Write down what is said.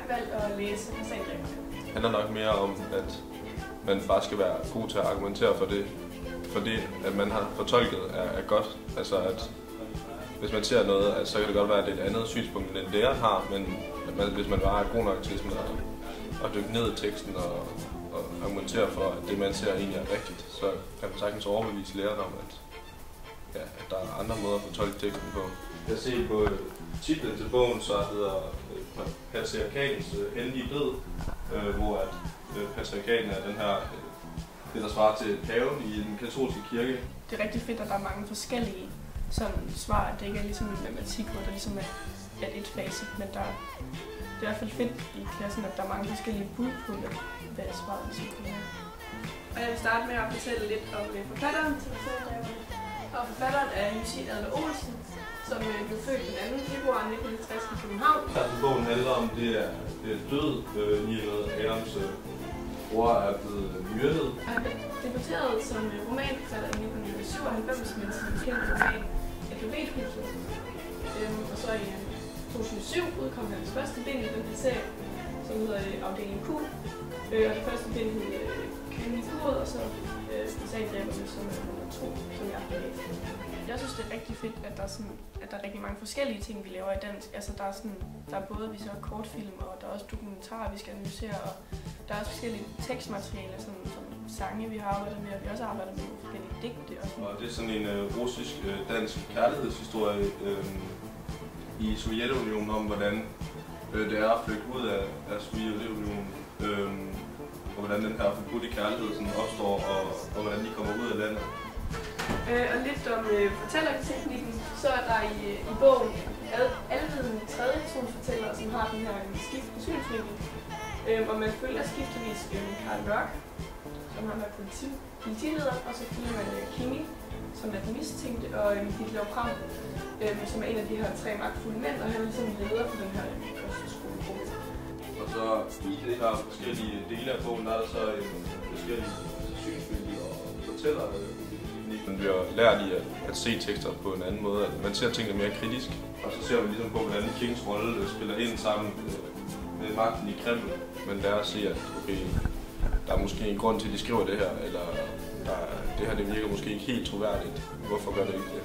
valgt at læse Fasandræberne? Det handler nok mere om, at man bare skal være god til at argumentere for det, at man har fortolket er godt. Altså at hvis man ser noget, så kan det godt være, at det er et andet synspunkt, end læreren har, men hvis man bare er god nok til sådan at dykke ned i teksten og argumentere for, at det man ser egentlig er rigtigt, så kan man sagtens overbevise læreren om, at der er andre måder at fortolke teksten på. Jeg ser på titlen til bogen, så hedder patriarkatens endelige død, hvor at patriarkaten er den her, det der svarer til paven i den katolske kirke. Det er rigtig fedt, at der er mange forskellige sådan svar, at det ikke er ligesom en matematik, hvor der ligesom er et facit, men det er i hvert fald fedt i klassen, at der er mange forskellige bud på, hvad svaret ligesom kunne være. Og jeg vil starte med at fortælle lidt om forfatteren til Fasandræberne. Og forfatteren er Jussi Adler Olsen, som blev født den 2. februar 1950 i København. Bogen handler om, det er død i noget. Adams bror er blevet myrdet. Han debuterede som romanforfatter i 1997 med sin kendte roman Alfabethuset. Og så i 2007 udkom hans første bind i den her serie, som hedder Afdeling Q. Og det første bind hed Kvinden i buret, og så Fasandræberne, som er nummer 2, som jeg har læst. Jeg synes, det er rigtig fedt, at der er rigtig mange forskellige ting, vi laver i dansk. Altså, der er både vi så kortfilm, og der er også dokumentarer, vi skal analysere, og der er også forskellige tekstmaterialer, som sange, vi har arbejdet med, og vi også arbejder med forskellige digte. Og det er sådan en russisk-dansk kærlighedshistorie i Sovjetunionen om, hvordan det er at flygte ud af Sovjetunionen, og hvordan den her forbudte kærlighed sådan opstår, og hvordan de kommer ud af landet. Og lidt om fortællerteknikken, så er der i bogen alvidende tredje personsfortællere, som har den her skiftende synsvinkel. Og man følger skiftevis Carl Mørk, som har været politileder, og så følger man Kimi, som er den mistænkte, og Hitler Kram, som er en af de her 3 magtfulde mænd, og han er ligesom leder for den her skolegruppe. Og så i det her forskellige dele af bogen, der er der så en forskellig synsvinkel og fortæller. Man bliver lært i at se tekster på en anden måde, at man ser tingene mere kritisk, og så ser man ligesom på, hvordan Kings rolle spiller ind sammen med magten i Kreml. Man lærer at se, at okay, der er måske en grund til, at de skriver det her, eller det her det virker måske ikke helt troværdigt. Hvorfor gør det ikke det?